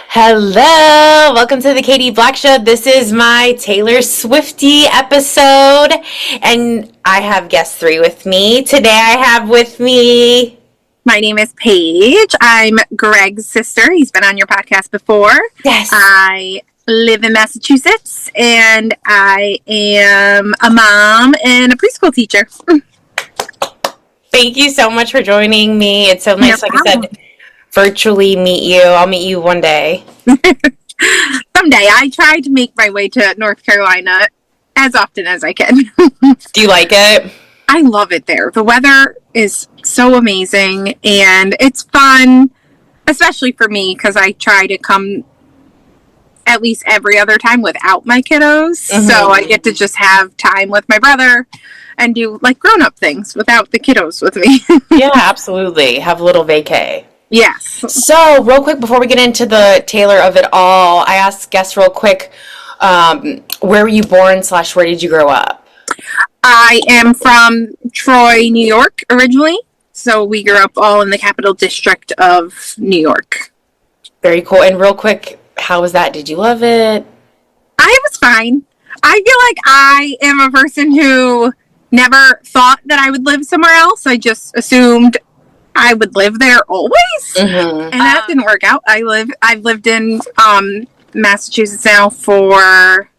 Hello, welcome to the Katie Black Show. This is my Taylor Swiftie episode, and I have guest 3 with me. Today I have with me... My name is Paige. I'm Greg's sister. He's been on your podcast before. Yes. I live in Massachusetts, and I am a mom and a preschool teacher. Thank you so much for joining me. It's so nice, like I said, virtually meet you. I'll meet you one day. Someday. I try to make my way to North Carolina as often as I can. Do you like it? I love it there. The weather is so amazing, and it's fun, especially for me, because I try to come at least every other time without my kiddos. Mm-hmm. So I get to just have time with my brother and do like grown-up things without the kiddos with me. Yeah, absolutely. Have a little vacay. Yes. So, real quick, before we get into the Taylor of it all, I asked guests real quick, where were you born / where did you grow up? I am from Troy, New York, originally. So we grew up all in the Capital District of New York. Very cool. And real quick, how was that? Did you love it? I was fine. I feel like I am a person who never thought that I would live somewhere else. I just assumed I would live there always. Mm-hmm. And that didn't work out. I've lived in Massachusetts now for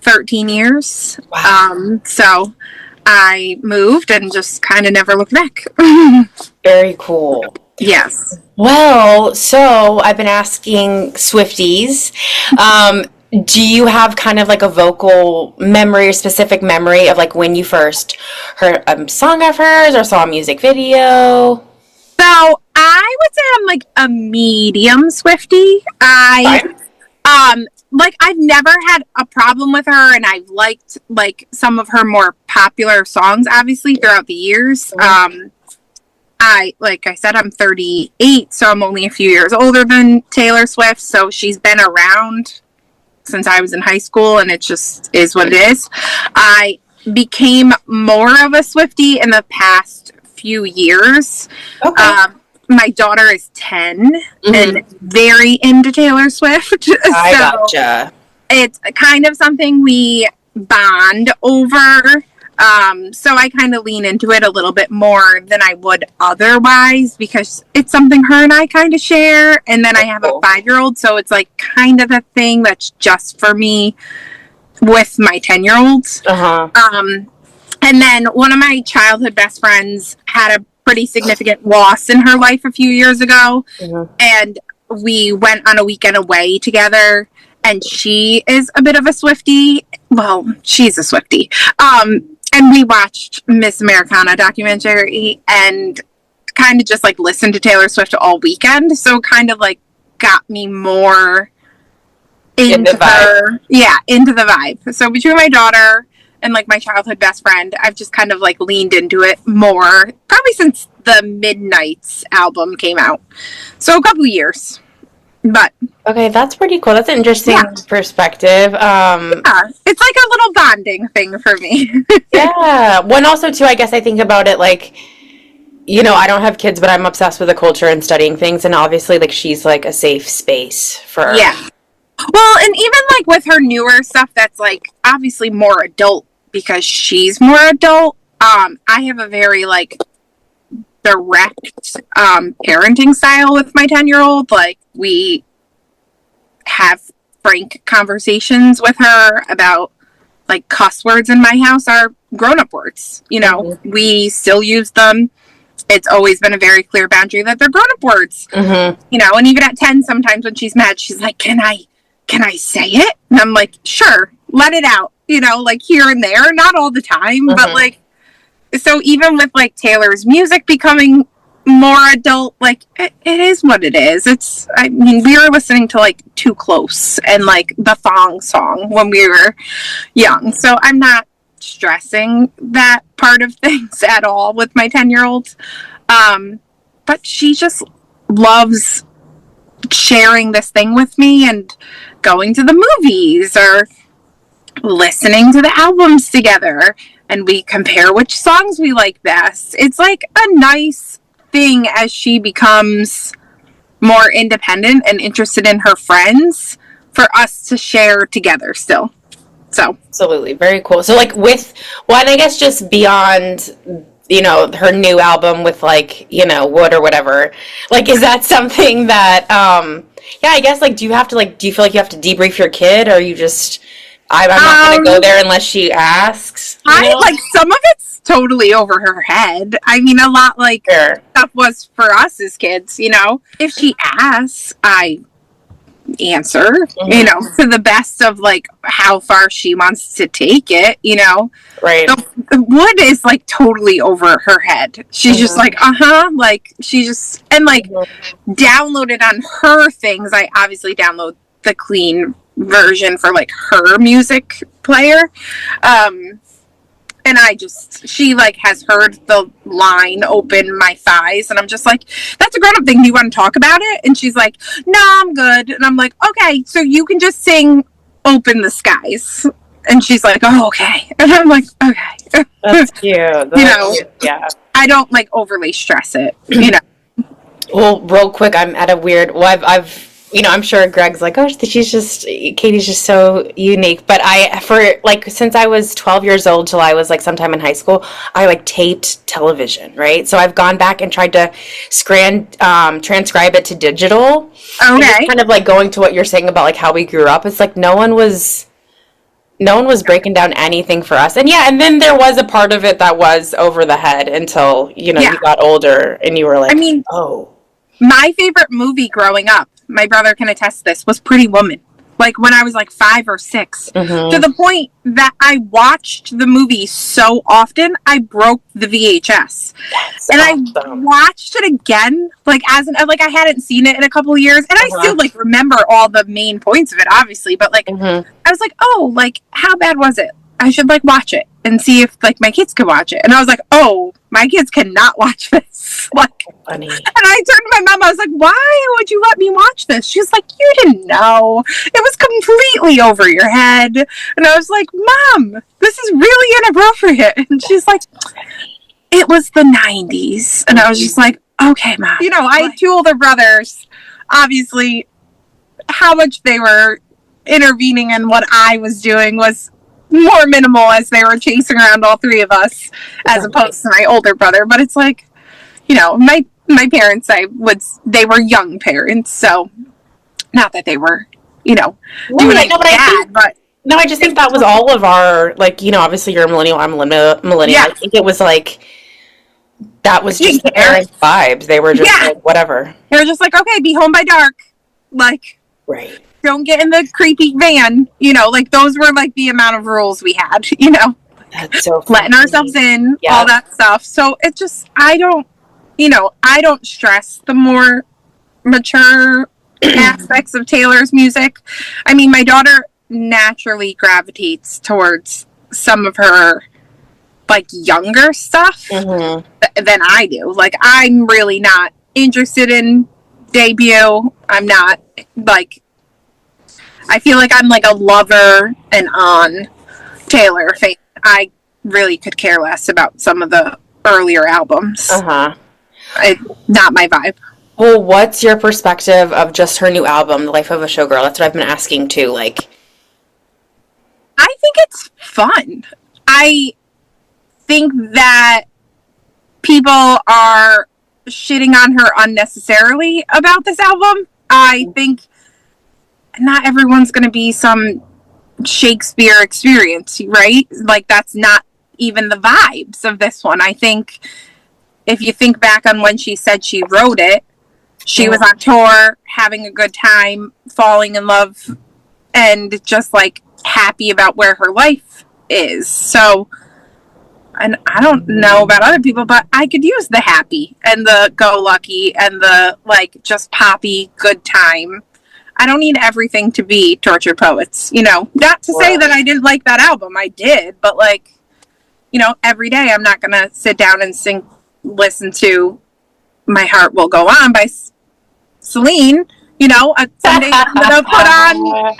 13 years. Wow. So I moved and just kind of never looked back. Very cool. Yes. Well, so I've been asking Swifties, do you have kind of like a vocal memory or specific memory of like when you first heard a song of hers or saw a music video? So I would say I'm like a medium Swiftie. I've never had a problem with her, and I've liked like some of her more popular songs, obviously, throughout the years. Mm-hmm. Like I said, I'm 38, so I'm only a few years older than Taylor Swift, so she's been around since I was in high school, and it just is what it is. I became more of a Swiftie in the past few years. Okay. My daughter is 10 and very into Taylor Swift. I gotcha. It's kind of something we bond over. So I kind of lean into it a little bit more than I would otherwise because it's something her and I kind of share. And then I have a 5-year-old, so it's like kind of a thing that's just for me with my 10-year-old. Uh-huh. And then one of my childhood best friends had a pretty significant loss in her life a few years ago. Mm-hmm. And we went on a weekend away together, and she is a bit of a Swiftie. Well, she's a Swiftie. And we watched Miss Americana documentary and kind of just like listened to Taylor Swift all weekend. So kind of like got me more into her. Yeah, into the vibe. So between my daughter and like my childhood best friend, I've just kind of like leaned into it more, probably since the Midnights album came out. So a couple years. But okay, that's pretty cool. That's an interesting perspective. Yeah, it's like a little bonding thing for me. Yeah. Well, also too, I guess I think about it like, you know, I don't have kids, but I'm obsessed with the culture and studying things, and obviously like she's like a safe space for Yeah. Well, and even like with her newer stuff that's like obviously more adult because she's more adult. I have a very like direct parenting style with my 10-year-old. Like we have frank conversations with her about like cuss words in my house are grown-up words. You know, we still use them. It's always been a very clear boundary that they're grown-up words. Mm-hmm. You know, and even at 10, sometimes when she's mad, she's like, can I say it? And I'm like, sure, let it out. You know, like here and there, not all the time, but like, so even with like Taylor's music becoming more adult, like it is what it is. It's, I mean, we were listening to like Too Close and like the Thong song when we were young. So I'm not stressing that part of things at all with my 10-year-old. But she just loves sharing this thing with me and going to the movies or listening to the albums together, and we compare which songs we like best. It's like a nice thing as she becomes more independent and interested in her friends for us to share together still. So Absolutely. Very cool. So like with one, I guess just beyond, her new album with like, Wood or whatever, like is that something that yeah, I guess like do you feel like you have to debrief your kid, or you just I'm not gonna go there unless she asks? I like some of it's totally over her head. I mean, a lot like Sure. stuff was for us as kids, If she asks, I answer, to the best of like how far she wants to take it, Right. The Wood is like totally over her head. She's just like, like she just, and like downloaded on her things. I obviously download the clean version for like her music player. And she like has heard the line "open my thighs," and I'm just like, that's a grown up thing. Do you want to talk about it? And she's like, no, I'm good. And I'm like, okay, so you can just sing "Open the Skies." And she's like, oh, okay. And I'm like, okay. That's cute. Yeah. I don't like overly stress it, Well, real quick, I'm at a weird. Well, I've I'm sure Greg's like, oh, Katie's just so unique. But since I was 12 years old till I was like sometime in high school, I like taped television, right? So I've gone back and tried to transcribe it to digital. Okay. Kind of like going to what you're saying about like how we grew up. It's like no one was breaking down anything for us. And yeah, and then there was a part of it that was over the head until, you got older and you were like, oh. My favorite movie growing up, my brother can attest to this, was Pretty Woman. Like when I was like 5 or 6. Mm-hmm. To the point that I watched the movie so often, I broke the VHS. And awesome. I watched it again, like I hadn't seen it in a couple of years. And I still like remember all the main points of it, obviously. But like, I was like, oh, like how bad was it? I should like watch it and see if like my kids could watch it. And I was like, oh, my kids cannot watch this. Like, funny. And I turned to my mom. I was like, why would you let me watch this? She was like, you didn't know. It was completely over your head. And I was like, Mom, this is really inappropriate. And she's like, it was the 90s. And I was just like, okay, Mom. I had 2 older brothers. Obviously, how much they were intervening in what I was doing was more minimal, as they were chasing around all 3 of us as opposed to my older brother. But it's like, my parents, they were young parents, so not that they were, doing anything bad, but no, I just think that was all of our, like, obviously you're a millennial, I'm a millennial. Yeah. I think it was like, that was just the parents' vibes. They were just like, whatever. They were just like, okay, be home by dark. Like, right. Don't get in the creepy van. Like those were like the amount of rules we had, That's so funny. Letting ourselves in, all that stuff. So it just, I don't stress the more mature aspects of Taylor's music. I mean, my daughter naturally gravitates towards some of her like younger stuff than I do. Like, I'm really not interested in debut. I'm not like, I feel like I'm like a lover and on Taylor fan. I really could care less about some of the earlier albums. Not my vibe. Well, what's your perspective of just her new album, The Life of a Showgirl? That's what I've been asking too. Like, I think it's fun. I think that people are shitting on her unnecessarily about this album. I think not everyone's going to be some Shakespeare experience, right? Like, that's not even the vibes of this one. I think if you think back on when she said she wrote it, she was on tour, having a good time, falling in love, and just like happy about where her life is. So, and I don't know about other people, but I could use the happy and the go lucky and the like just poppy good time. I don't need everything to be Tortured Poets, Not to say that I didn't like that album. I did, but like, every day I'm not going to sit down and listen to My Heart Will Go On by Celine, You know, Sunday I'm gonna put on,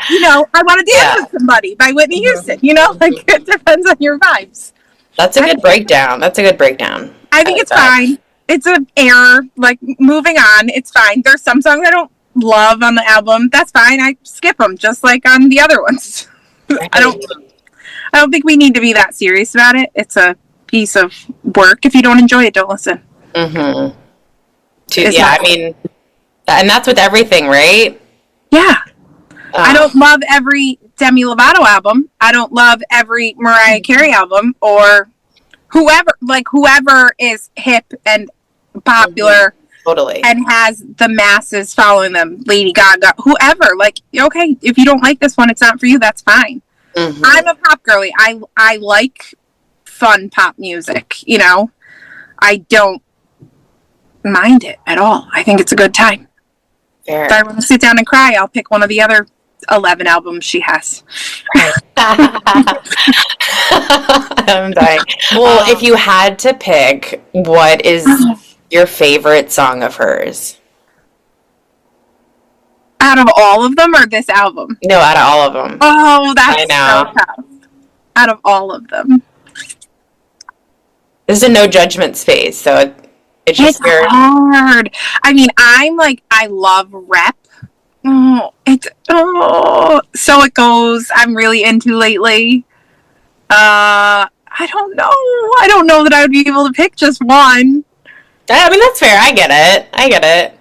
you know, I Want to Dance with Somebody by Whitney Houston. You know, like it depends on your vibes. That's a good breakdown. That's a good breakdown. I think like it's fine. It's an error. Like, moving on. It's fine. There's some songs I don't love on the album. That's fine. I skip them, just like on the other ones. I don't think we need to be that serious about it. It's a piece of work. If you don't enjoy it, don't listen. Mm-hmm. I mean, and that's with everything, right? Yeah. I don't love every Demi Lovato album. I don't love every Mariah Carey album, or whoever is hip and popular, totally, and has the masses following them. Lady Gaga, whoever. Like, okay, if you don't like this one, it's not for you. That's fine. I'm a pop girly. I like fun pop music. You know, I don't mind it at all. I think it's a good time. Fair. If I want to sit down and cry, I'll pick one of the other 11 albums she has. I'm dying. Well, if you had to pick, what is your favorite song of hers? Out of all of them, or this album? No, out of all of them. Oh, that's so tough. Out of all of them. This is a no judgment space, so it's just hard. I mean, I love rap. So It Goes. I'm really into lately. I don't know. I don't know that I would be able to pick just one. I mean, that's fair. I get it.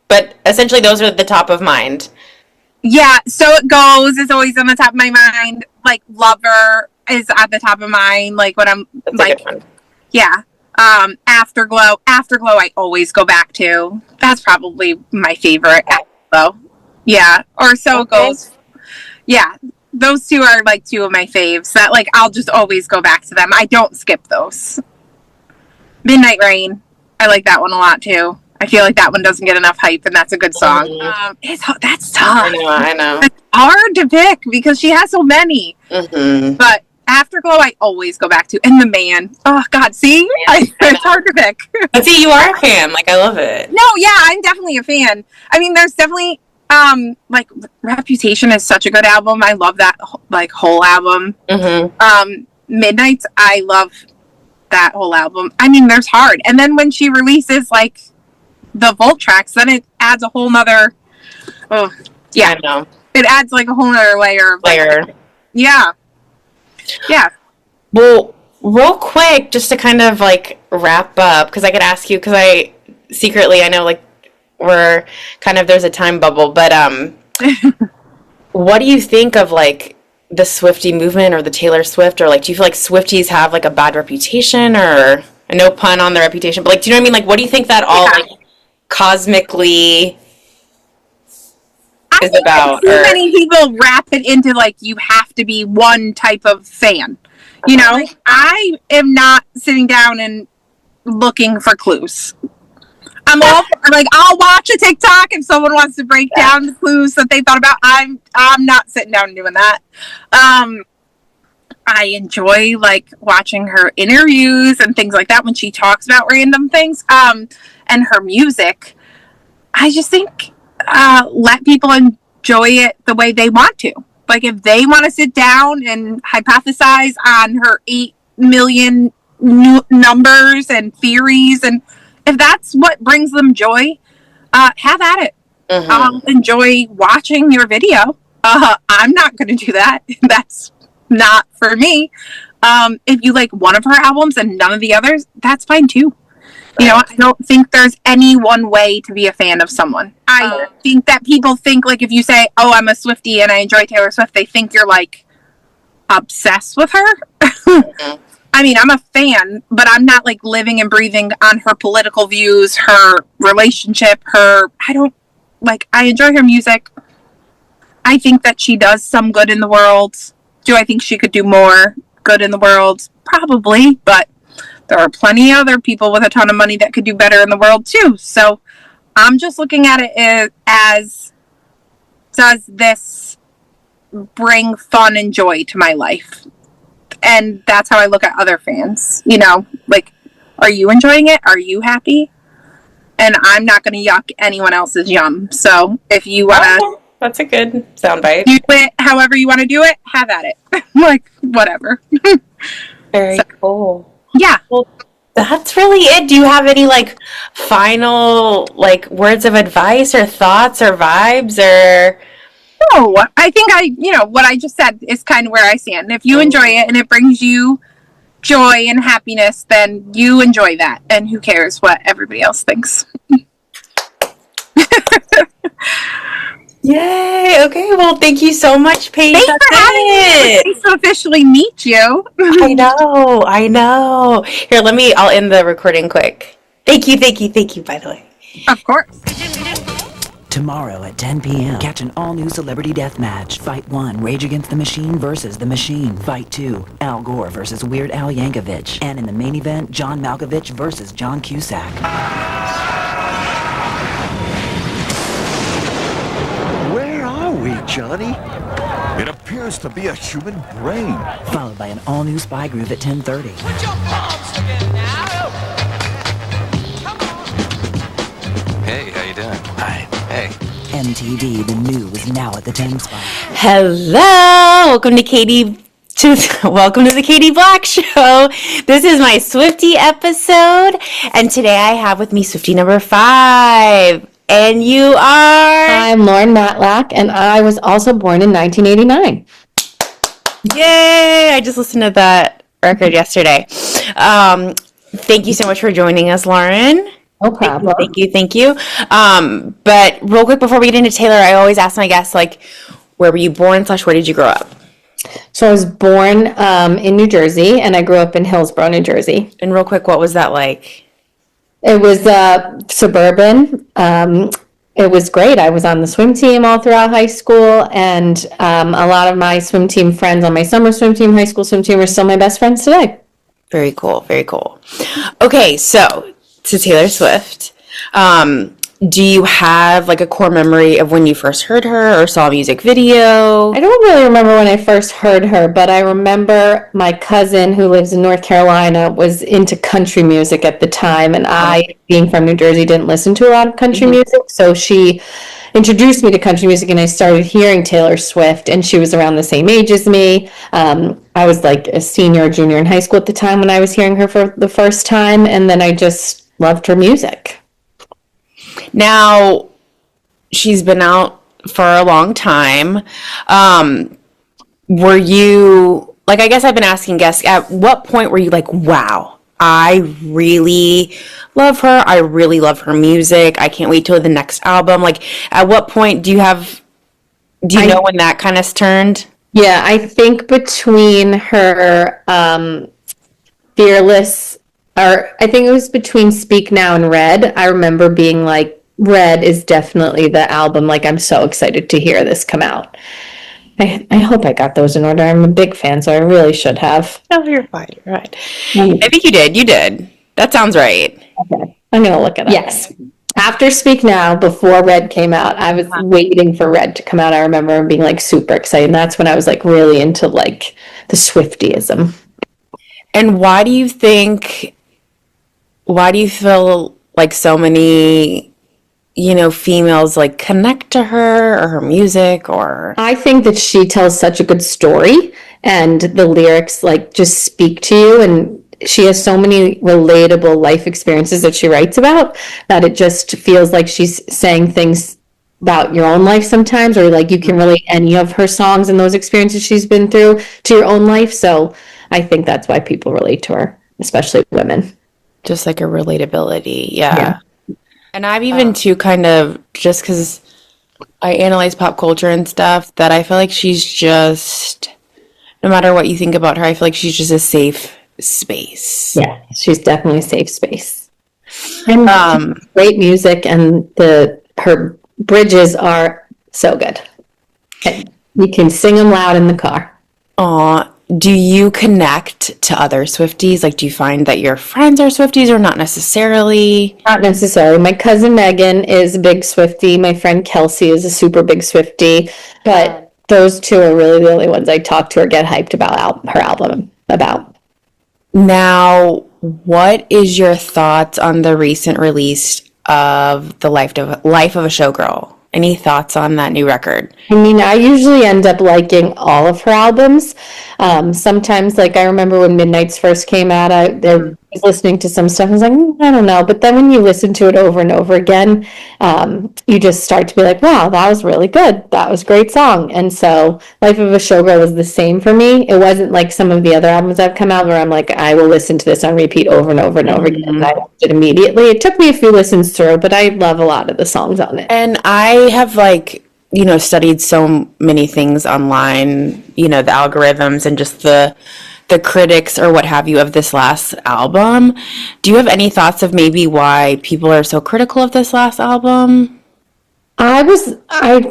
But essentially, those are the top of mind. Yeah, So It Goes is always on the top of my mind. Like, Lover is at the top of mind. Like, when I'm That's like, a good one. Yeah. Afterglow I always go back to. That's probably my favorite. Afterglow. Yeah. Or So It Goes. Yeah. Those two are like two of my faves that, like, I'll just always go back to them. I don't skip those. Midnight Rain. I like that one a lot too. I feel like that one doesn't get enough hype, and that's a good song. That's tough. I know. It's hard to pick because she has so many. Mm-hmm. But Afterglow, I always go back to. And The Man. Oh, God, see? It's hard to pick. But see, you are a fan. Like, I love it. No, yeah, I'm definitely a fan. I mean, there's definitely, like, Reputation is such a good album. I love that, like, whole album. Mm-hmm. Midnights, I love that whole album. I mean, there's hard. And then when she releases, like, the Volt tracks, then it adds a whole nother, I know. It adds, like, a whole nother layer. Yeah. Yeah. Well, real quick, just to kind of like wrap up, because I could ask you, because I know like we're kind of, there's a time bubble, but what do you think of like the Swiftie movement or the Taylor Swift, or like do you feel like Swifties have like a bad reputation, or no pun on the reputation, but like do you know what I mean? Like what do you think that all like cosmically is about? Too many people wrap it into like you have to be one type of fan. You know, like, I am not sitting down and looking for clues. I'll watch a TikTok if someone wants to break down the clues that they thought about. I'm not sitting down and doing that. I enjoy like watching her interviews and things like that when she talks about random things. And her music. I just think let people enjoy it the way they want to. Like, if they want to sit down and hypothesize on her 8 million numbers and theories, and if that's what brings them joy, have at it. Mm-hmm. I'll enjoy watching your video. I'm not going to do that. That's not for me. If you like one of her albums and none of the others, that's fine too. You know, I don't think there's any one way to be a fan of someone. I think that people think, like, if you say, oh, I'm a Swiftie and I enjoy Taylor Swift, they think you're, like, obsessed with her. Mm-hmm. I mean, I'm a fan, but I'm not, like, living and breathing on her political views, her relationship, I enjoy her music. I think that she does some good in the world. Do I think she could do more good in the world? Probably, but there are plenty of other people with a ton of money that could do better in the world too. So I'm just looking at it as, does this bring fun and joy to my life? And that's how I look at other fans. You know, like, are you enjoying it? Are you happy? and I'm not going to yuck anyone else's yum. So if you want to That's a good soundbite. do it however you want to do it, have at it. Like, whatever. Very cool. Yeah. Well, that's really it. Do you have any like final like words of advice or thoughts or vibes or? No, I think what I just said is kind of where I stand. If you enjoy it and it brings you joy and happiness, then you enjoy that. And who cares what everybody else thinks? Yay! Okay, well, thank you so much, Paige. Thanks for having me. It's nice to officially meet you. I know. Here, I'll end the recording quick. Thank you, by the way. Of course. Tomorrow at 10 p.m., catch an all-new Celebrity Deathmatch. Fight 1, Rage Against the Machine versus The Machine. Fight 2, Al Gore versus Weird Al Yankovic. And in the main event, John Malkovich versus John Cusack. Where are we, Johnny? It appears to be a human brain. Followed by an all-new Spy Groove at 10:30. Put your palms together now. Come on. Hey, how you doing? Hi. Hey. MTV, the new, is now at the 10 spot. Hello, welcome to the Katie Black Show. This is my Swiftie episode, and today I have with me Swiftie number 5. And you are? I'm Lauren Matlack, and I was also born in 1989. Yay! I just listened to that record yesterday. Thank you so much for joining us, Lauren. No problem. Thank you. But real quick before we get into Taylor, I always ask my guests, like, where were you born / where did you grow up? So I was born in New Jersey, and I grew up in Hillsborough, New Jersey. And real quick, what was that like? It was suburban. It was great. I was on the swim team all throughout high school, and a lot of my swim team friends on my summer swim team, high school swim team, are still my best friends today. Very cool. Okay, so to Taylor Swift, do you have like a core memory of when you first heard her or saw a music video? I don't really remember when I first heard her, but I remember my cousin who lives in North Carolina was into country music at the time, and I, being from New Jersey, didn't listen to a lot of country music, so she introduced me to country music, and I started hearing Taylor Swift, and she was around the same age as me. I was like a senior or junior in high school at the time when I was hearing her for the first time, and then I just loved her music. Now, she's been out for a long time. Were you, like, I guess I've been asking guests, at what point were you like, wow, I really love her. I really love her music. I can't wait till the next album. Like, at what point do you know when that kind of turned? Yeah, I think between her Fearless, or I think it was between Speak Now and Red. I remember being like, Red is definitely the album. Like, I'm so excited to hear this come out. I hope I got those in order. I'm a big fan, so I really should have. Oh, you're fine. You're right. I think you did. You did. That sounds right. Okay. I'm going to look it up. Yes. After Speak Now, before Red came out, I was waiting for Red to come out. I remember being like super excited. And that's when I was like really into like the Swiftyism. And why do you feel like so many, females like connect to her or her music? Or I think that she tells such a good story, and the lyrics like just speak to you, and she has so many relatable life experiences that she writes about that it just feels like she's saying things about your own life sometimes, or like you can relate any of her songs and those experiences she's been through to your own life. So I think that's why people relate to her, especially women. Just like a relatability. Yeah. And I've even too kind of, just because I analyze pop culture and stuff, that I feel like she's just, no matter what you think about her, I feel like she's just a safe space. Yeah, she's definitely a safe space. And great music, and her bridges are so good. You can sing them loud in the car. Do you connect to other Swifties? Like, do you find that your friends are Swifties or not necessarily? Not necessarily. My cousin Megan is a big Swiftie. My friend Kelsey is a super big Swiftie. But those two are really the only ones I talk to or get hyped about her album about. Now, what is your thoughts on the recent release of the life of a showgirl. Any thoughts on that new record? I mean, I usually end up liking all of her albums. Sometimes, like, I remember when Midnight's first came out, I was listening to some stuff. I was like, I don't know. But then when you listen to it over and over again, you just start to be like, wow, that was really good. That was a great song. And so Life of a Showgirl was the same for me. It wasn't like some of the other albums I've come out where I'm like, I will listen to this on repeat over and over and over again. And I liked it immediately. It took me a few listens through, but I love a lot of the songs on it. And I have like, studied so many things online, the algorithms and just the critics or what have you of this last album. Do you have any thoughts of maybe why people are so critical of this last album? I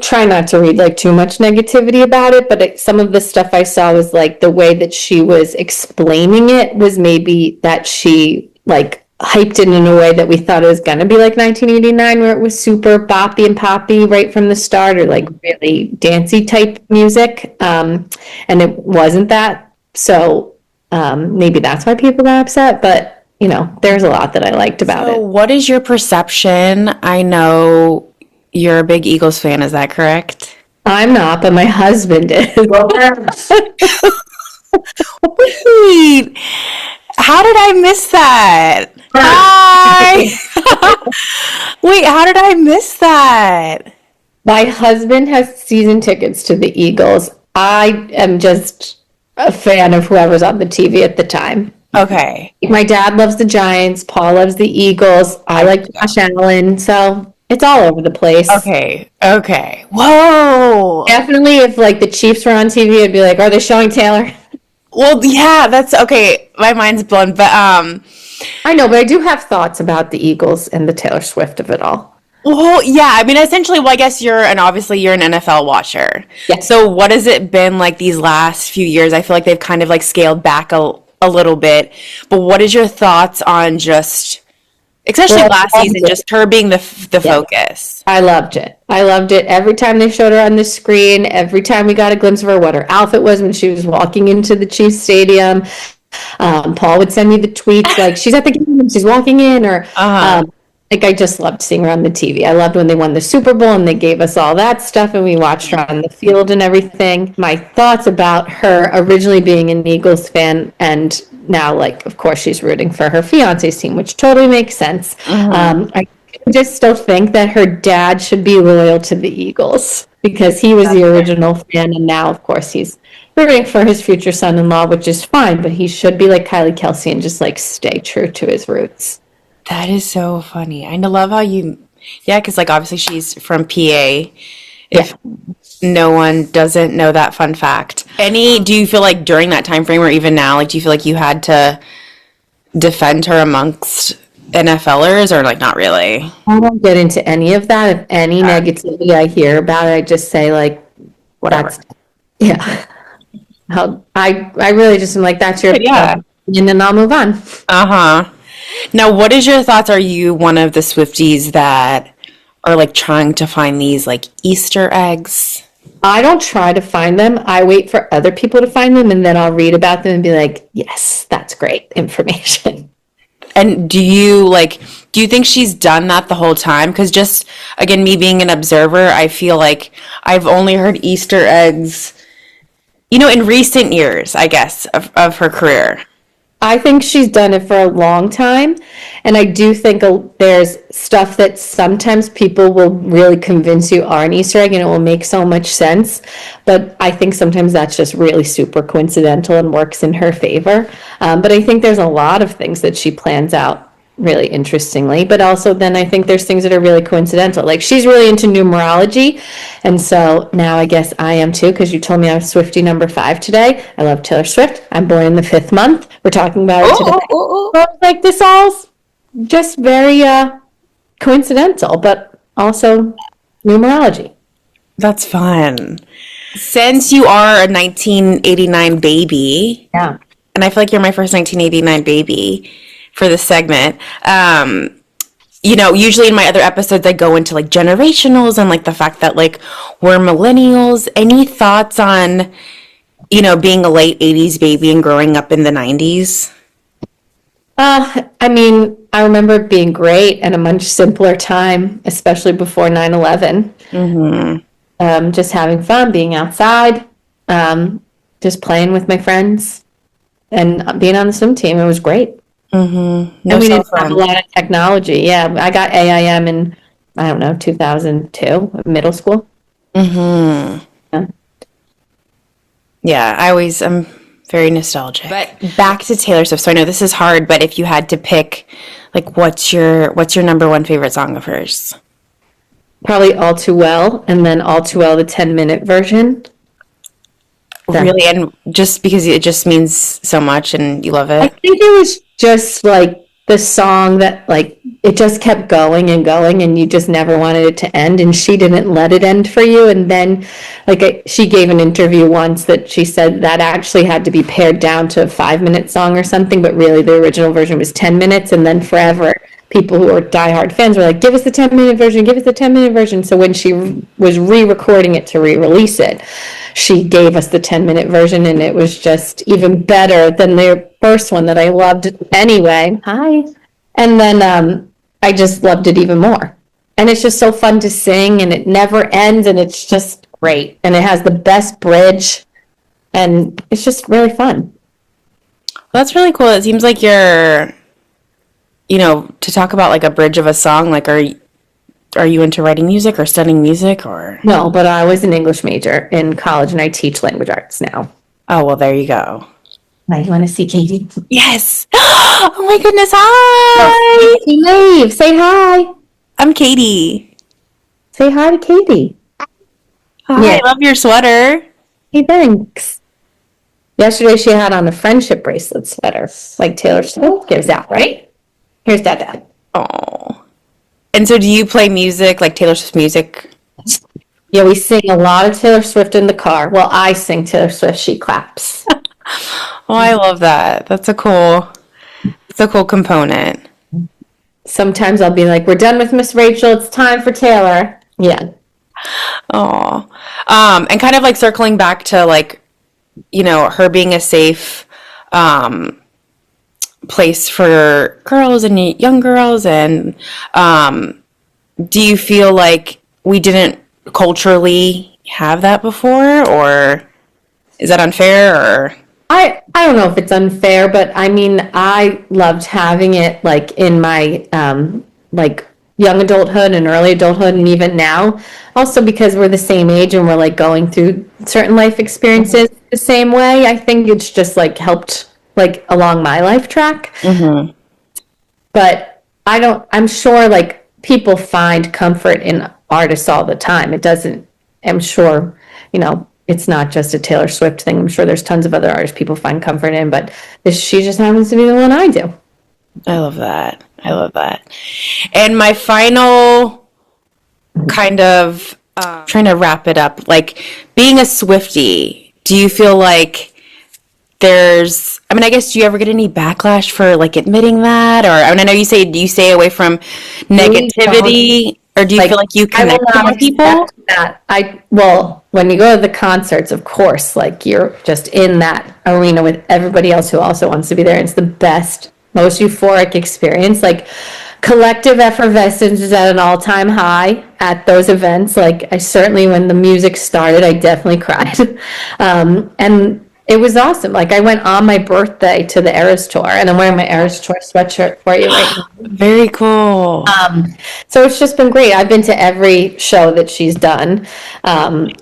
try not to read like too much negativity about it, but some of the stuff I saw was like the way that she was explaining it was maybe that she like hyped it in a way that we thought it was going to be like 1989, where it was super boppy and poppy right from the start, or like really dancey type music. And it wasn't that. So maybe that's why people got upset. But, there's a lot that I liked about it. What is your perception? I know you're a big Eagles fan. Is that correct? I'm not, but my husband is. Wait, how did I miss that? Hi. Wait, how did I miss that? My husband has season tickets to the Eagles. I am just a fan of whoever's on the TV at the time. Okay. My dad loves the Giants. Paul loves the Eagles. I like Josh Allen. So it's all over the place. Okay. Whoa. Definitely, if like the Chiefs were on TV, I'd be like, are they showing Taylor? Well, yeah, that's okay. My mind's blown, but I know, but I do have thoughts about the Eagles and the Taylor Swift of it all. Well, yeah, I mean, essentially, I guess obviously you're an NFL watcher. Yes. So what has it been like these last few years? I feel like they've kind of like scaled back a little bit, but what is your thoughts on just, especially last season, just her being the focus? I loved it. Every time they showed her on the screen, every time we got a glimpse of her, what her outfit was when she was walking into the Chiefs Stadium. Paul would send me the tweets like, she's at the game, she's walking in, or like I just loved seeing her on the TV. I loved when they won the Super Bowl and they gave us all that stuff and we watched her on the field and everything. My thoughts about her originally being an Eagles fan and now, like, of course, she's rooting for her fiance's team, which totally makes sense. I just still think that her dad should be loyal to the Eagles because he was the original fan and now, of course, he's rooting for his future son-in-law, which is fine, but he should be like Kylie Kelsey and just like stay true to his roots. That is so funny. I love how because like obviously she's from PA. If no one doesn't know that fun fact, do you feel like during that time frame or even now, like do you feel like you had to defend her amongst NFLers or like not really? I don't get into any of that. If any negativity I hear about it, I just say like, Whatever. I really just am like, that's your opinion and I'll move on. Now, what is your thoughts? Are you one of the Swifties that are like trying to find these like Easter eggs? I don't try to find them. I wait for other people to find them and then I'll read about them and be like, yes, that's great information. And do you think she's done that the whole time? Because just, again, me being an observer, I feel like I've only heard Easter eggs, in recent years, I guess, of her career. I think she's done it for a long time. And I do think there's stuff that sometimes people will really convince you are an Easter egg and it will make so much sense. But I think sometimes that's just really super coincidental and works in her favor. But I think there's a lot of things that she plans out really interestingly. But also then I think there's things that are really coincidental. Like she's really into numerology. And so now I guess I am too, because you told me I was Swiftie number 5 today. I love Taylor Swift. I'm born in the 5th month. We're talking about it today. So like this all's just very coincidental, but also numerology. That's fun. Since you are a 1989 baby, Yeah. and I feel like you're my first 1989 baby for this segment, usually in my other episodes, I go into like generationals and like the fact that like we're millennials. Any thoughts on, being a late 80s baby and growing up in the 90s? I mean, I remember it being great and a much simpler time, especially before 9/11. Just having fun, being outside, just playing with my friends, and being on the swim team. It was great. No And we cell didn't have a phone. lot of technology. Yeah, I got AIM in, I don't know, 2002, middle school. Yeah. Yeah, I'm very nostalgic. But back to Taylor Swift. So I know this is hard, but if you had to pick, like, what's your number one favorite song of hers? Probably All Too Well, and then All Too Well, the 10-minute version. Really, and just because it just means so much and you love I it? think it was just like the song that like it just kept going and going and you just never wanted it to end, and she didn't let it end for you. And then she gave an interview once that she said that actually had to be pared down to a 5-minute song or something, but really the original version was 10 minutes, and then forever people who are diehard fans were like, give us the 10-minute version, give us the 10-minute version. So when she was re-recording it to re-release it, she gave us the 10-minute version, and it was just even better than the first one that I loved anyway. Hi. And then I just loved it even more. And it's just so fun to sing, and it never ends, and it's just great. And it has the best bridge, and it's just really fun. Well, that's really cool. It seems like you're, to talk about like a bridge of a song, like are you into writing music or studying music or? No, but I was an English major in college, and I teach language arts now. Oh, well, there you go. Now you want to see Katie? Yes. Oh my goodness. Hi. Leave. Say hi. I'm Katie. Say hi to Katie. Hi, Yeah. I love your sweater. Hey, thanks. Yesterday she had on a friendship bracelet sweater, like Taylor Swift gives out, right? Here's Dada. Oh. And so do you play music, like Taylor Swift music? Yeah, we sing a lot of Taylor Swift in the car. Well, I sing Taylor Swift, she claps. Oh, I love that. It's a cool component. Sometimes I'll be like, we're done with Miss Rachel, it's time for Taylor. Yeah. Oh. And kind of like circling back to like, her being a safe place for girls and young girls, and do you feel like we didn't culturally have that before, or is that unfair? Or I don't know if it's unfair, but I mean, I loved having it like in my like young adulthood and early adulthood, and even now, also because we're the same age and we're like going through certain life experiences the same way. I think it's just like helped like along my life track. But I'm sure like people find comfort in artists all the time. It doesn't, I'm sure, it's not just a Taylor Swift thing. I'm sure there's tons of other artists people find comfort in, but she just happens to be the one I do. I love that. And my final kind of trying to wrap it up, like being a Swiftie, do you feel like I guess, do you ever get any backlash for like admitting that? Or I know you stay away from negativity, or do you feel like you connect to more people? Well, when you go to the concerts, of course, like you're just in that arena with everybody else who also wants to be there. It's the best, most euphoric experience. Like collective effervescence is at an all-time high at those events. Like I certainly, when the music started, I definitely cried. And it was awesome. Like I went on my birthday to the Eras Tour, and I'm wearing my Eras Tour sweatshirt for you right now. Very cool. So it's just been great. I've been to every show that she's done,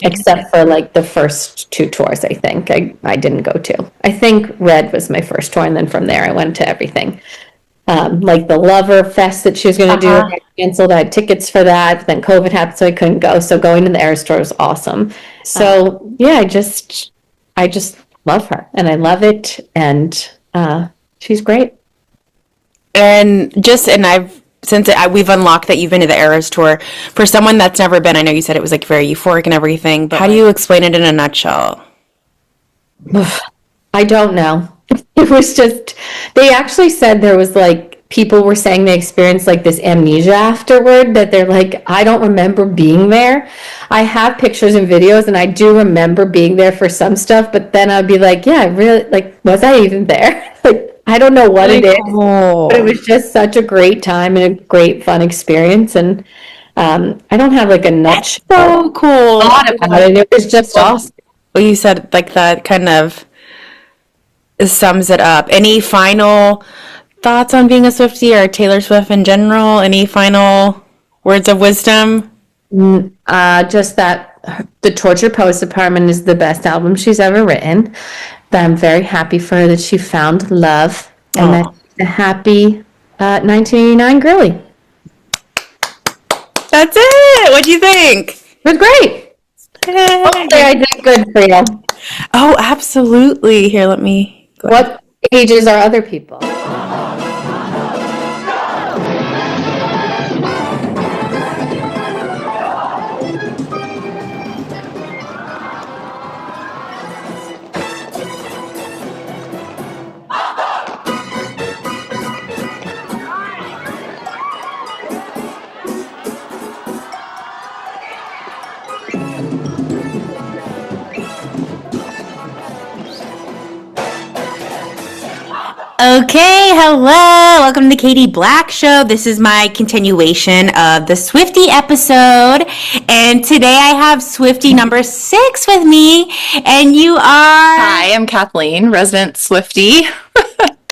except for like the first 2 tours, I think. I didn't go to. I think Red was my first tour, and then from there I went to everything. Like the Lover Fest that she was going to do, I canceled. I had tickets for that. Then COVID happened, so I couldn't go. So going to the Eras Tour was awesome. So yeah, I just love her, and I love it, and she's great. And we've unlocked that you've been to the Eras Tour. For someone that's never been, I know you said it was like very euphoric and everything, but how do you explain it in a nutshell? I don't know. It was just, they actually said there was like, people were saying they experienced like this amnesia afterward, that they're like, I don't remember being there. I have pictures and videos, and I do remember being there for some stuff, but then I'd be like, yeah, I really, like, was I even there? Like, I don't know what Really it is, cool. but it was just such a great time and a great fun experience. And I don't have like a nutshell So cool. thought about it. It was just awesome. Well, you said like that kind of sums it up. Any final thoughts on being a Swiftie or Taylor Swift in general? Any final words of wisdom? Just that the Torture Post Department is the best album she's ever written. That I'm very happy for her that she found love and that she's a happy 1989 girly. That's it. What do you think? It was great. Hopefully I did good for you. Oh, absolutely. Here, let me go. What ages are other people? Okay, hello. Welcome to the Katie Black Show. This is my continuation of the Swiftie episode. And today I have Swiftie number 6 with me. And you are... Hi, I'm Kathleen, resident Swiftie.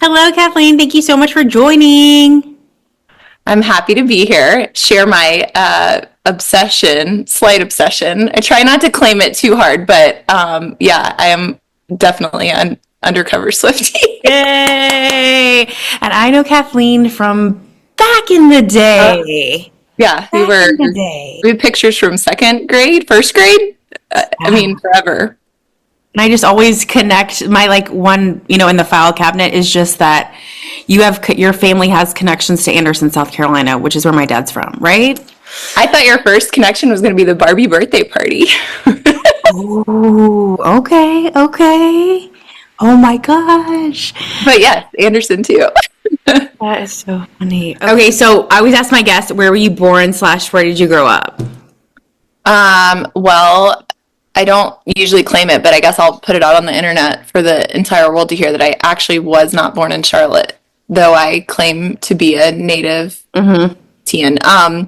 Hello, Kathleen. Thank you so much for joining. I'm happy to be here, share my slight obsession. I try not to claim it too hard, but yeah, I am definitely an undercover Swiftie. Yay! And I know Kathleen from back in the day. Yeah, we have pictures from second grade, first grade. I mean, forever. And I just always connect my like one, in the file cabinet is just that your family has connections to Anderson, South Carolina, which is where my dad's from, right? I thought your first connection was going to be the Barbie birthday party. Oh, okay. Oh my gosh. But yes, Anderson too. That is so funny. Okay, so I always ask my guests, where were you born / where did you grow up? Well, I don't usually claim it, but I guess I'll put it out on the internet for the entire world to hear that I actually was not born in Charlotte, though I claim to be a native Tian. I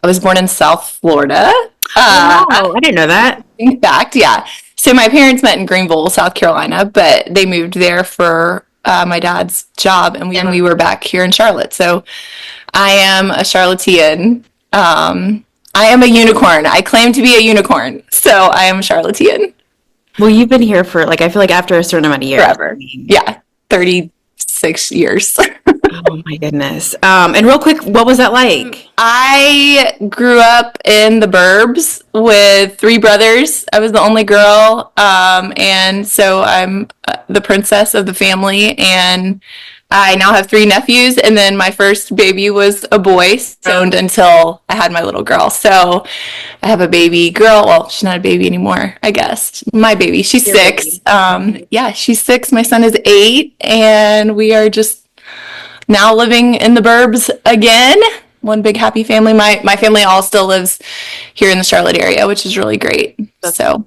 was born in South Florida. Wow, I didn't know that. In fact, yeah. So my parents met in Greenville, South Carolina, but they moved there for my dad's job, and we were back here in Charlotte. So I am a Charlottean. I am a unicorn. I claim to be a unicorn. So I am a Charlottean. Well, you've been here for I feel like after a certain amount of years. Forever. Yeah. 36 years. Oh my goodness. And real quick, what was that like? I grew up in the burbs with 3 brothers. I was the only girl. And so I'm the princess of the family. And I now have 3 nephews. And then my first baby was a boy, so until I had my little girl. So I have a baby girl. Well, she's not a baby anymore, I guess. My baby. She's 6. Yeah, she's 6. My son is 8. And we are just now living in the burbs again. One big happy family. My family all still lives here in the Charlotte area, which is really great. So,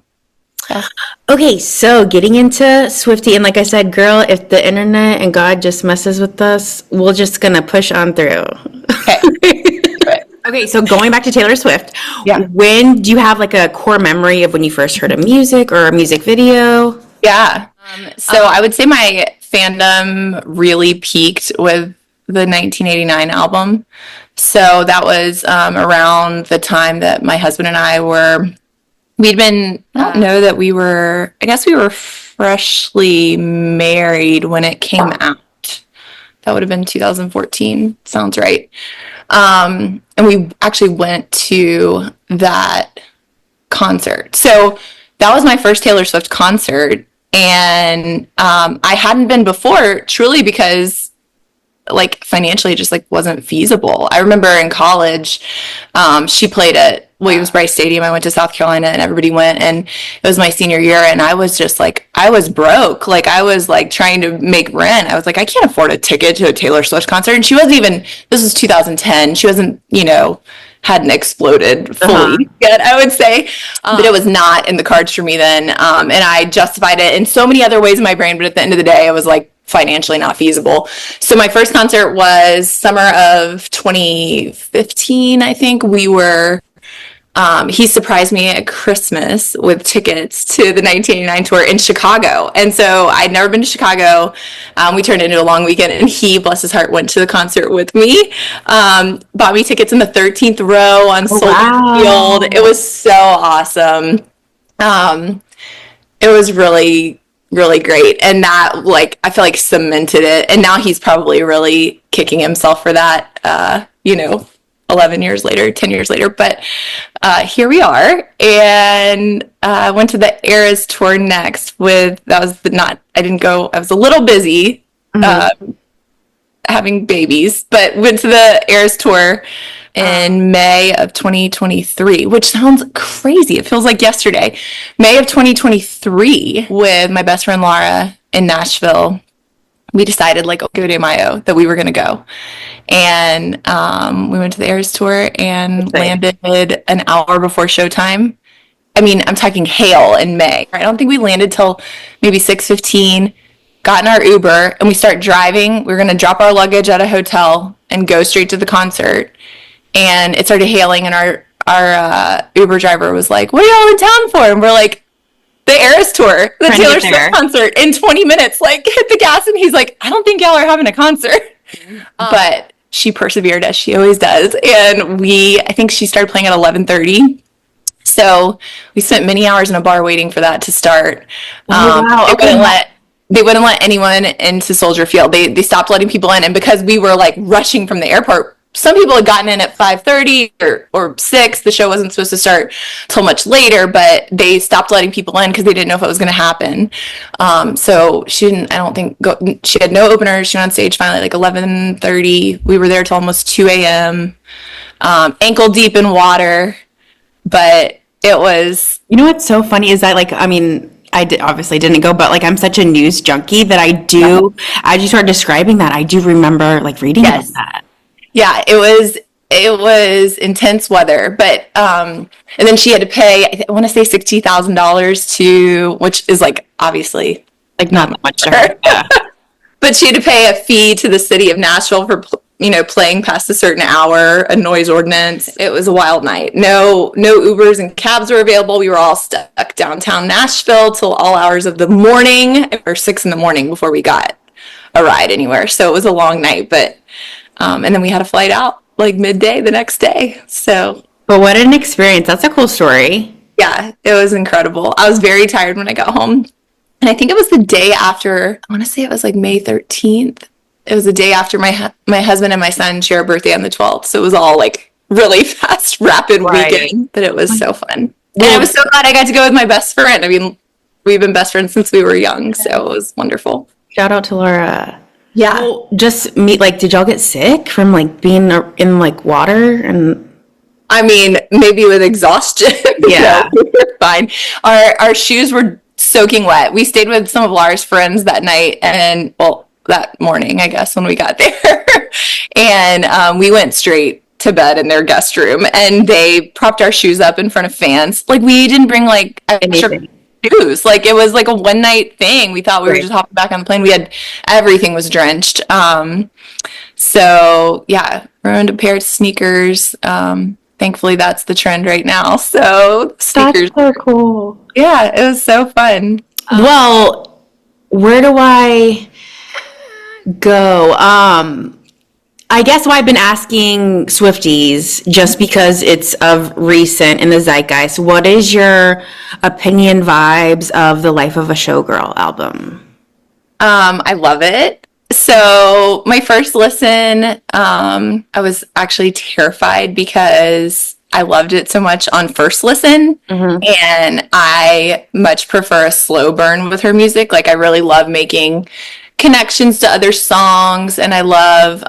yeah. Okay, so getting into Swiftie, and like I said, girl, if the internet and God just messes with us, we're just gonna push on through. Okay. Okay, so going back to Taylor Swift, Yeah. when do you have like a core memory of when you first heard a music or a music video? Yeah. So I would say my fandom really peaked with the 1989 album. So that was around the time that my husband and I we'd been, I don't know that I guess we were freshly married when it came out. That would have been 2014. Sounds right. And we actually went to that concert. So that was my first Taylor Swift concert. And I hadn't been before, truly because financially it just wasn't feasible. I remember in college, she played at Williams-Brice Stadium. I went to South Carolina and everybody went, and it was my senior year, and I was just I was broke. I was trying to make rent. I was I can't afford a ticket to a Taylor Swift concert. And she wasn't even, this was 2010. She wasn't, hadn't exploded fully yet, I would say. But it was not in the cards for me then. And I justified it in so many other ways in my brain. But at the end of the day, I was financially not feasible. So my first concert was summer of 2015, I think. He surprised me at Christmas with tickets to the 1989 tour in Chicago. And so I'd never been to Chicago. We turned it into a long weekend, and he, bless his heart, went to the concert with me. Bought me tickets in the 13th row on Soldier Field. It was so awesome. It was really, really great. And that, like, I feel like cemented it. And now he's probably really kicking himself for that, 11 years later, 10 years later, but here we are. And I went to the Eras tour next I didn't go, I was a little busy having babies, but went to the Eras tour in May of 2023, which sounds crazy. It feels like yesterday. May of 2023 with my best friend Laura in Nashville. We decided, like, Cinco de Mayo, that we were going to go. And we went to the Eras tour and landed an hour before showtime. I mean, I'm talking hail in May. I don't think we landed till maybe 6:15, got in our Uber, and we start driving. We were going to drop our luggage at a hotel and go straight to the concert. And it started hailing, and our Uber driver was like, "What are y'all in town for?" And we're like, "The Eras tour, the Taylor Swift concert in 20 minutes, like, hit the gas." And he's like, "I don't think y'all are having a concert." But she persevered, as she always does. And I think she started playing at 11:30. So we spent many hours in a bar waiting for that to start. Wow. They wouldn't let anyone into Soldier Field. They stopped letting people in. And because we were, like, rushing from the airport, some people had gotten in at 5:30 or 6. The show wasn't supposed to start till much later, but they stopped letting people in because they didn't know if it was going to happen. So she didn't, I don't think, she had no openers. She went on stage finally at like 11:30. We were there till almost 2 a.m., ankle deep in water, but it was... You know what's so funny is that, like, I mean, obviously didn't go, but, like, I'm such a news junkie that I do, as you start describing that, I do remember, like, reading about that. Yeah, it was intense weather, but and then she had to pay, I want to say $60,000 which is, like, obviously, like, not that much to her. Yeah. But she had to pay a fee to the city of Nashville for playing past a certain hour, a noise ordinance. It was a wild night. No Ubers and cabs were available. We were all stuck downtown Nashville till all hours of the morning, or 6 a.m. before we got a ride anywhere. So it was a long night, but. And then we had a flight out like midday the next day. So, but what an experience. That's a cool story. Yeah, it was incredible. I was very tired when I got home. And I think it was the day after, I want to say it was like May 13th. It was the day after my husband and my son share a birthday on the 12th. So it was all like really fast, rapid weekend, but it was so fun. And I was so glad I got to go with my best friend. I mean, we've been best friends since we were young. So it was wonderful. Shout out to Laura. Yeah. Well, just did y'all get sick from, like, being in, like, water? And I mean, maybe with exhaustion. Yeah. We were fine. Our shoes were soaking wet. We stayed with some of Laura's friends that night that morning, I guess, when we got there. And we went straight to bed in their guest room, and they propped our shoes up in front of fans. Like, we didn't bring, like, extra shoes. Like, it was like a one night thing. We thought we were just hopping back on the plane. Everything was drenched. So yeah, ruined a pair of sneakers. Thankfully that's the trend right now. So sneakers. That's so cool. Yeah, it was so fun. Well, where do I go? I guess why I've been asking Swifties, just because it's of recent in the zeitgeist, what is your opinion, vibes of the Life of a Showgirl album? I love it. So my first listen, I was actually terrified because I loved it so much on first listen. Mm-hmm. And I much prefer a slow burn with her music. Like, I really love making connections to other songs, and I love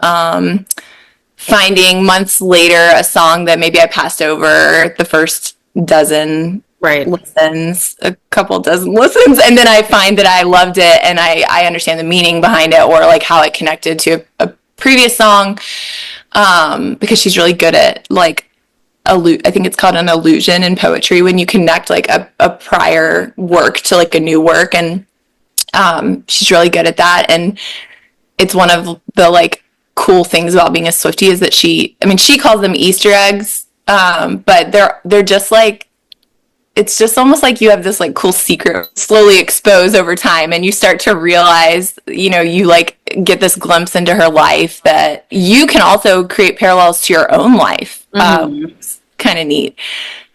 finding months later a song that maybe I passed over the first dozen listens, a couple dozen listens, and then I find that I loved it and I understand the meaning behind it, or like how it connected to a previous song, because she's really good at like I think it's called an allusion in poetry, when you connect like a prior work to like a new work. And She's really good at that, and it's one of the like cool things about being a Swiftie is that she calls them Easter eggs, but they're just like, it's just almost like you have this like cool secret slowly expose over time, and you start to realize, you like get this glimpse into her life that you can also create parallels to your own life. It's kind of neat.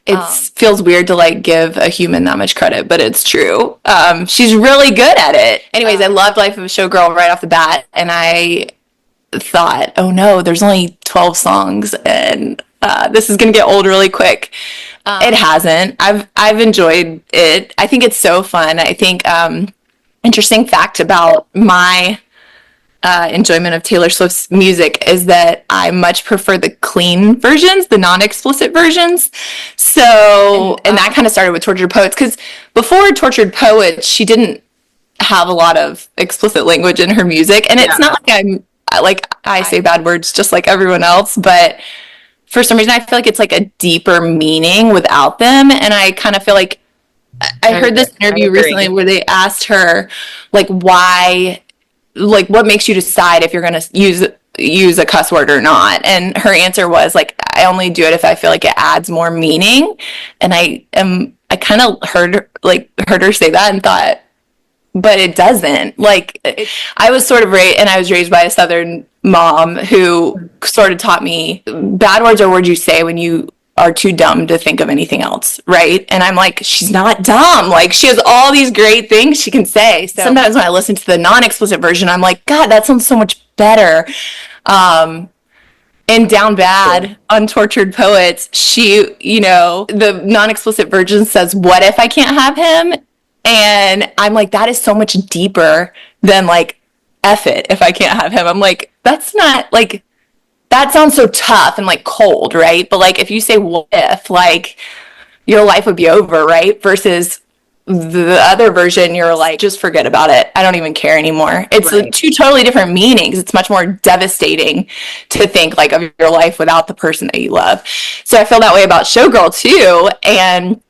It feels weird to like give a human that much credit, but it's true. She's really good at it. Anyways, I loved Life of a Showgirl right off the bat, and I thought, oh no, there's only 12 songs, and this is gonna get old really quick. It hasn't. I've enjoyed it. I think it's so fun. I think interesting fact about my enjoyment of Taylor Swift's music is that I much prefer the clean versions, the non-explicit versions. So, and that kind of started with Tortured Poets, because before Tortured Poets, she didn't have a lot of explicit language in her music, and it's not like I say bad words just like everyone else, but for some reason I feel like it's like a deeper meaning without them. And I kind of feel like I heard this interview recently where they asked her like why, like what makes you decide if you're going to use a cuss word or not, and her answer was like, I only do it if I feel like it adds more meaning. And I kind of heard her say that and thought, but it doesn't. Like, I was sort of I was raised by a Southern mom who sort of taught me bad words are words you say when you are too dumb to think of anything else, right? And I'm like, she's not dumb. Like, she has all these great things she can say. So sometimes when I listen to the non-explicit version, I'm like, God, that sounds so much better. And Down Bad on Tortured Poets, she, the non-explicit version says, what if I can't have him? And I'm like, that is so much deeper than like, F it if I can't have him. I'm like, that's not like, that sounds so tough and like cold, right? But like, if you say what if, like, your life would be over, right? Versus the other version, you're like, just forget about it. I don't even care anymore. It's like two totally different meanings. It's much more devastating to think like of your life without the person that you love. So I feel that way about Showgirl too. And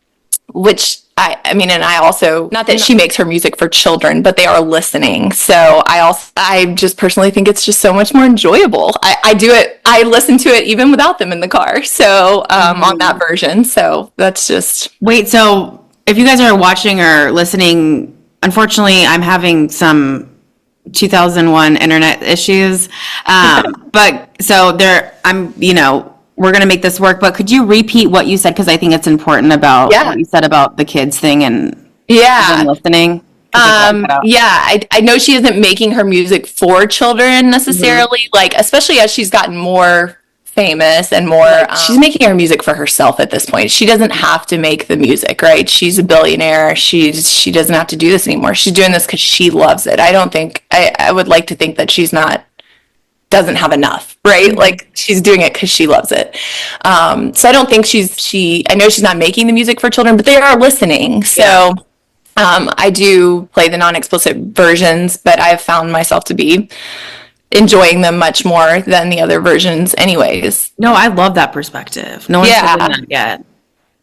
I also, not that she makes her music for children, but they are listening. So I just personally think it's just so much more enjoyable. I listen to it even without them in the car. So, on that version. So that's just. Wait, so if you guys are watching or listening, unfortunately, I'm having some 2001 internet issues. But so we're going to make this work, but could you repeat what you said? Because I think it's important about what you said about the kids thing and them listening. I know she isn't making her music for children necessarily, like, especially as she's gotten more famous and more, she's making her music for herself at this point. She doesn't have to make the music, right? She's a billionaire. She doesn't have to do this anymore. She's doing this because she loves it. I don't think, I would like to think that doesn't have enough, right? Like, she's doing it because she loves it. So I don't think I know she's not making the music for children, but they are listening. So I do play the non-explicit versions, but I've found myself to be enjoying them much more than the other versions anyways. No, I love that perspective. No one's doing that yet.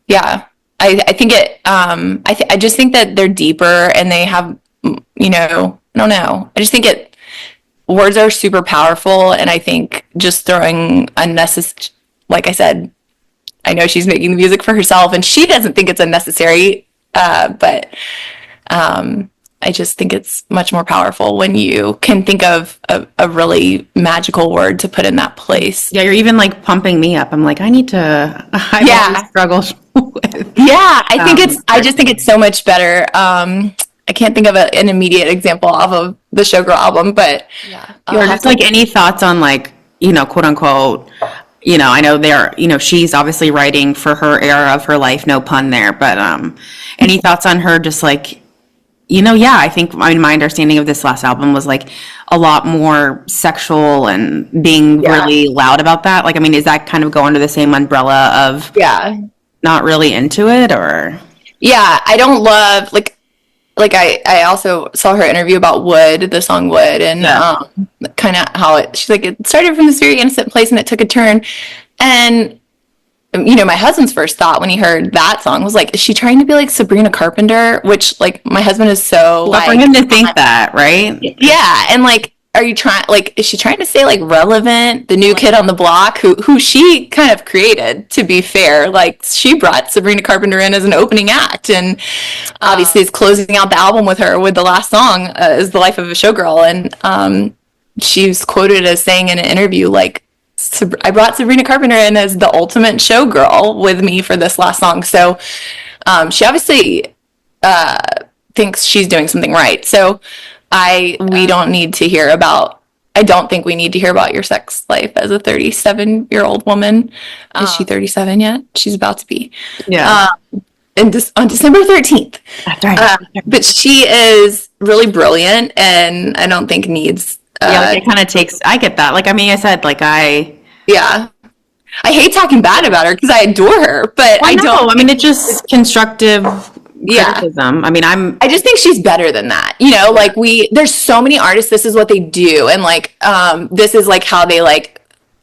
Yeah. I think I just think that they're deeper and they have, I don't know. I just think words are super powerful, and I think just throwing unnecessary, like I said, I know she's making the music for herself, and she doesn't think it's unnecessary, but I just think it's much more powerful when you can think of a really magical word to put in that place. Yeah, you're even like pumping me up. I'm like, I need to. I've struggled with. Yeah, I just think it's so much better. I can't think of an immediate example off of the Showgirl album, but just like any thoughts on like, quote unquote, I know she's obviously writing for her era of her life, no pun there, but any thoughts on her just like, I think my understanding of this last album was like a lot more sexual and being really loud about that. Like, I mean, is that kind of go under the same umbrella of not really into it, or? Yeah, I don't love like I also saw her interview about Wood, the song Wood, and kind of how she's like, it started from this very innocent place and it took a turn. And my husband's first thought when he heard that song was like, is she trying to be like Sabrina Carpenter? Which, like, my husband is so But for him to think that, right? yeah, and like, are you trying, like, is she trying to say like Relevant, the new kid on the block, who she kind of created, to be fair? Like, she brought Sabrina Carpenter in as an opening act, and obviously is closing out the album with her with the last song, is The Life of a Showgirl. And she was quoted as saying in an interview, like, I brought Sabrina Carpenter in as the ultimate showgirl with me for this last song. So she obviously thinks she's doing something right. So I don't think we need to hear about your sex life as a 37-year-old woman. Is she 37 yet? She's about to be. Yeah. On December 13th. That's right. But she is really brilliant, and I don't think needs. Like, it kind of takes. I get that. Like, I mean, I said, like, Yeah. I hate talking bad about her because I adore her, but I don't. I mean, it's just constructive criticism. I mean, I just think she's better than that. Like, there's so many artists, this is what they do. And like, this is like how they like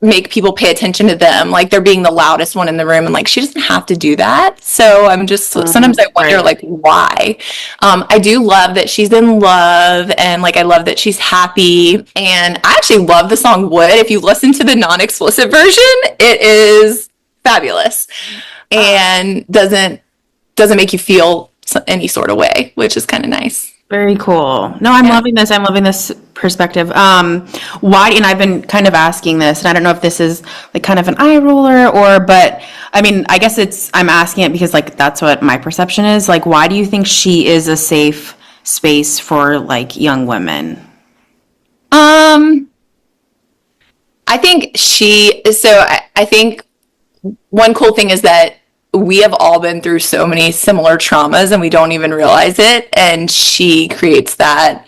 make people pay attention to them. Like, they're being the loudest one in the room, and like, she doesn't have to do that. So I'm just, sometimes I wonder, like, why? I do love that she's in love, and like, I love that she's happy. And I actually love the song Wood. If you listen to the non-explicit version, it is fabulous and doesn't make you feel any sort of way, which is kind of nice. very cool. No, I'm loving this. I'm loving this perspective. Why, and I've been kind of asking this, and I don't know if this is like kind of an eye roller but I mean, I guess I'm asking it because like that's what my perception is. Like, why do you think she is a safe space for like young women? I think I think one cool thing is that we have all been through so many similar traumas and we don't even realize it. And she creates that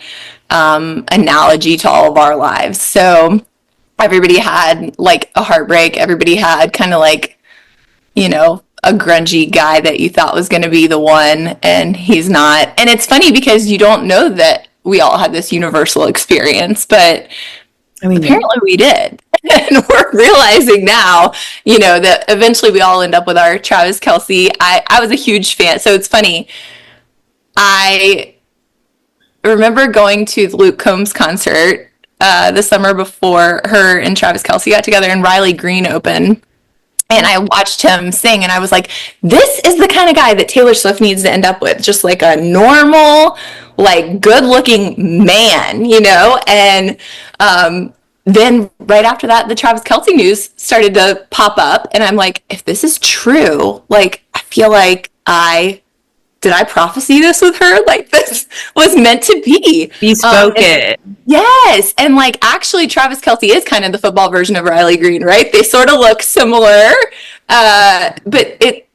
analogy to all of our lives. So everybody had like a heartbreak. Everybody had kind of like, a grungy guy that you thought was going to be the one, and he's not. And it's funny because you don't know that we all had this universal experience, but I mean, apparently we did. And we're realizing now, that eventually we all end up with our Travis Kelce. I was a huge fan. So it's funny. I remember going to the Luke Combs concert the summer before her and Travis Kelce got together, and Riley Green opened. And I watched him sing, and I was like, this is the kind of guy that Taylor Swift needs to end up with. Just like a normal, like, good-looking man, And then right after that, the Travis Kelce news started to pop up, and I'm like, if this is true, like, I feel like did I prophesy this with her? Like, this was meant to be. You spoke it. Yes. And like, actually, Travis Kelce is kind of the football version of Riley Green, right? They sort of look similar. But it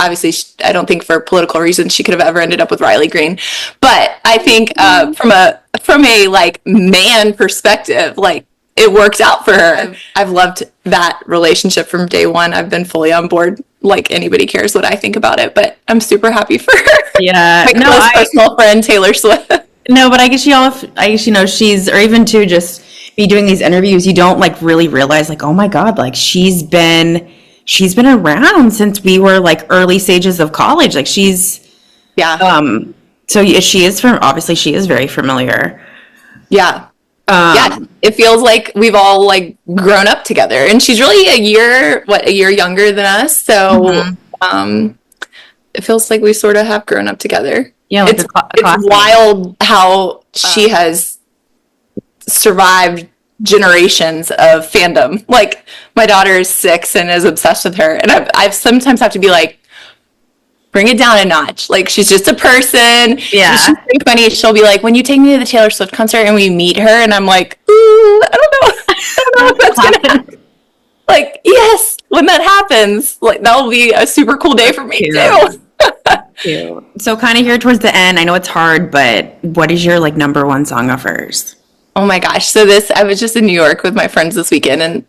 obviously, I don't think for political reasons she could have ever ended up with Riley Green. But I think from a like man perspective, like, it worked out for her. I've loved that relationship from day one. I've been fully on board. Like, anybody cares what I think about it, but I'm super happy for her. Yeah. My close personal friend, Taylor Swift. No, but I guess she's, or even to just be doing these interviews, you don't like really realize like, oh my God, like she's been around since we were like early stages of college. Like so she is very familiar. Yeah. It feels like we've all like grown up together, and she's really a year younger than us. So, it feels like we sort of have grown up together. Yeah. Like it's wild how she has survived generations of fandom. Like, my daughter is 6 and is obsessed with her. And I've sometimes have to be like, bring it down a notch. Like, she's just a person. Yeah. She's very funny. She'll be like, when you take me to the Taylor Swift concert and we meet her, and I'm like, ooh, I don't know if that's going to happen. Like, yes, when that happens, like, that'll be a super cool day for me too. Cute. So kind of here towards the end, I know it's hard, but what is your like number one song of hers? Oh my gosh. So I was just in New York with my friends this weekend, and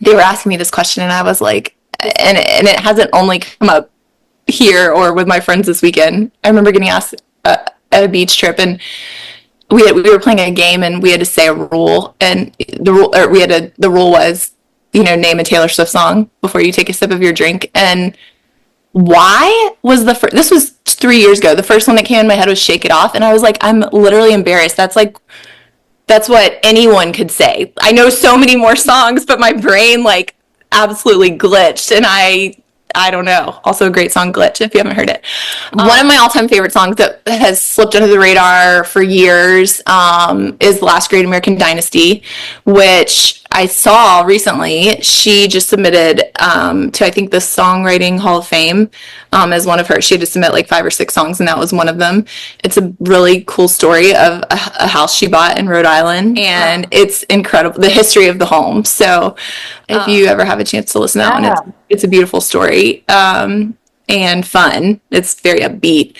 they were asking me this question, and I was like, and it hasn't only come up here or with my friends this weekend. I remember getting asked at a beach trip, and we were playing a game, and we had to say a rule, and the rule was name a Taylor Swift song before you take a sip of your drink. And why was this was 3 years ago. The first one that came in my head was Shake It Off. And I was like, I'm literally embarrassed. That's what anyone could say. I know so many more songs, but my brain like absolutely glitched. And I don't know. Also a great song, Glitch, if you haven't heard it. One of my all-time favorite songs that has slipped under the radar for years is The Last Great American Dynasty, which I saw recently. She just submitted to, I think, the Songwriting Hall of Fame as one of her. She had to submit like 5 or 6 songs, and that was one of them. It's a really cool story of a house she bought in Rhode Island, and it's incredible, the history of the home. So if you ever have a chance to listen to that one, it's a beautiful story and fun. It's very upbeat.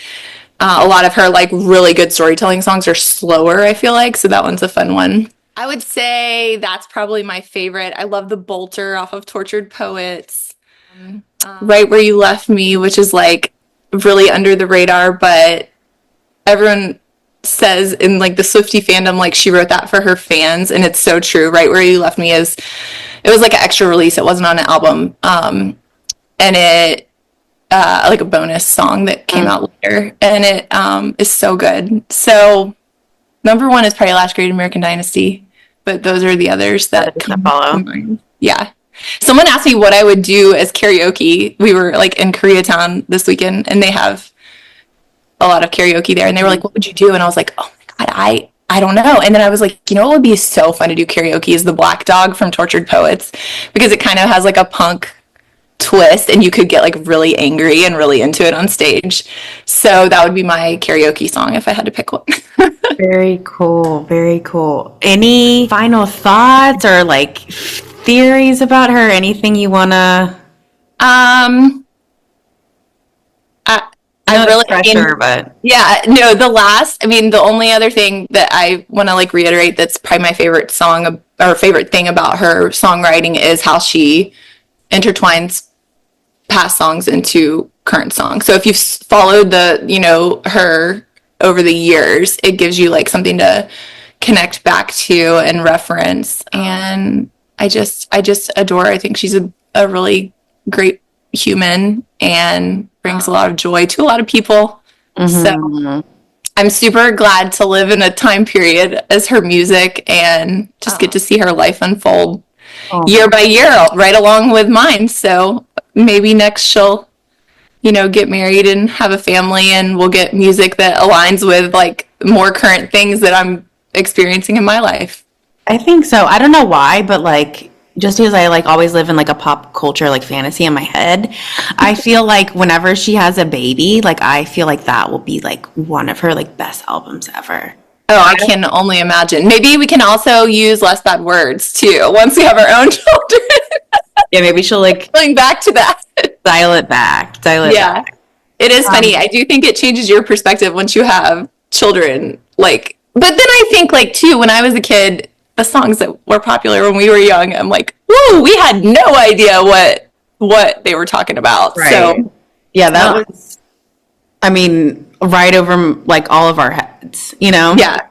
A lot of her like really good storytelling songs are slower, I feel like, so that one's a fun one. I would say that's probably my favorite. I love the Bolter off of Tortured Poets. Right Where You Left Me, which is like really under the radar, but everyone says in like the Swiftie fandom, like she wrote that for her fans, and it's so true. Right Where You Left Me it was like an extra release. It wasn't on an album. And it like a bonus song that came out later, and it is so good. So number 1 is probably Last Great American Dynasty, but those are the others that come follow. to mind. Yeah. Someone asked me what I would do as karaoke. We were like in Koreatown this weekend, and they have a lot of karaoke there, and they were like, what would you do? And I was like, oh my God, I don't know. And then I was like, what would be so fun to do karaoke is the Black Dog from Tortured Poets, because it kind of has like a punk twist, and you could get like really angry and really into it on stage. So that would be my karaoke song if I had to pick one. Very cool. Very cool. Any final thoughts or like theories about her? Anything you wanna? I really pressure, but yeah, no. The only other thing that I want to like reiterate that's probably my favorite song or favorite thing about her songwriting is how she intertwines past songs into current songs. So if you've followed her over the years, it gives you like something to connect back to and reference. And I just adore her. I think she's a really great human and brings a lot of joy to a lot of people. So I'm super glad to live in a time period as her music and just get to see her life unfold year by year, right along with mine. So maybe next she'll, get married and have a family, and we'll get music that aligns with like more current things that I'm experiencing in my life. I think so. I don't know why, but like just because I like always live in like a pop culture like fantasy in my head, I feel like whenever she has a baby, like I feel like that will be like one of her like best albums ever. Oh, I can only imagine. Maybe we can also use less bad words too once we have our own children. Yeah, maybe she'll like going back to that. Dial it back. Yeah. It is funny. I do think it changes your perspective once you have children. Like, but then I think like too, when I was a kid, the songs that were popular when we were young, I'm like, whoa, we had no idea what they were talking about. Right. So yeah, that was, I mean, right over like all of our heads, Yeah.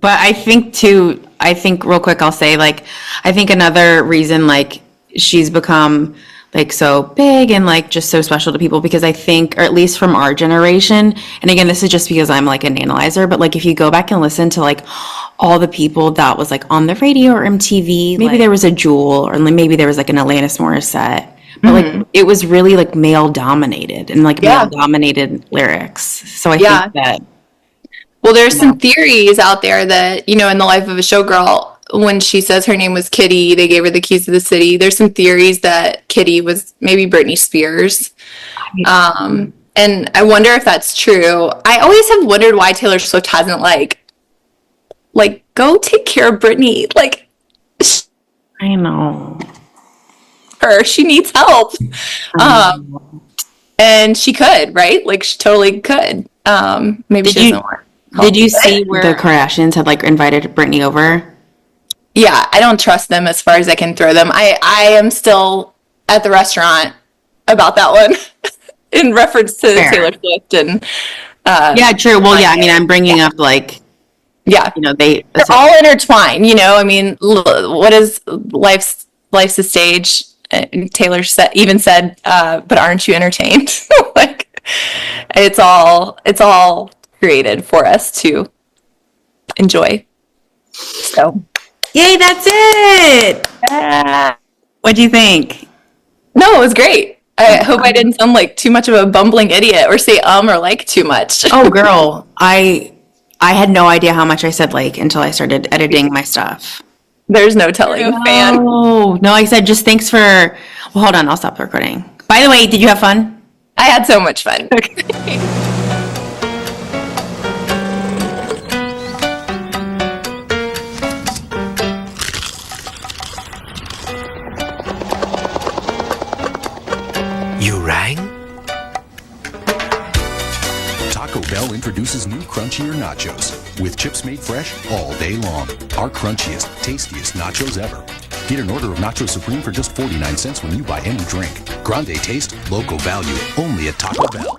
But I think real quick, I'll say like, I think another reason like she's become like so big and like just so special to people, because I think, or at least from our generation, and again, this is just because I'm like an analyzer, but like if you go back and listen to like all the people that was like on the radio or MTV, maybe there was a Jewel, or maybe there was like an Alanis Morissette, but like it was really like male dominated and like male dominated lyrics. So I think that. Well, there's some theories out there that, in the life of a showgirl, when she says her name was Kitty, they gave her the keys to the city. There's some theories that Kitty was maybe Britney Spears. And I wonder if that's true. I always have wondered why Taylor Swift hasn't like go take care of Britney. Like, I know. She needs help. And she could, right? Like she totally could. Maybe she doesn't want help. Did you see where the Kardashians had like invited Britney over? Yeah, I don't trust them as far as I can throw them. I am still at the restaurant about that one in reference to Taylor Swift and yeah, true. Well, yeah, I mean, I'm bringing up like they're all intertwined. I mean, what is life's life's a stage. And Taylor even said, but aren't you entertained? Like, it's all created for us to enjoy. So, Yay, that's it. What do you think? no, it was great. I hope I didn't sound like too much of a bumbling idiot or say or like too much. Oh, girl, I had no idea how much I said like until I started editing my stuff. There's no telling, fan. Oh, no, I said just thanks for, well, hold on, I'll stop the recording. By the way, did you have fun? I had so much fun. You rang? Taco Bell introduces new crunchier nachos with chips made fresh all day long. Our crunchiest, tastiest nachos ever. Get an order of Nacho Supreme for just 49 cents when you buy any drink. Grande taste, loco value, only at Taco Bell.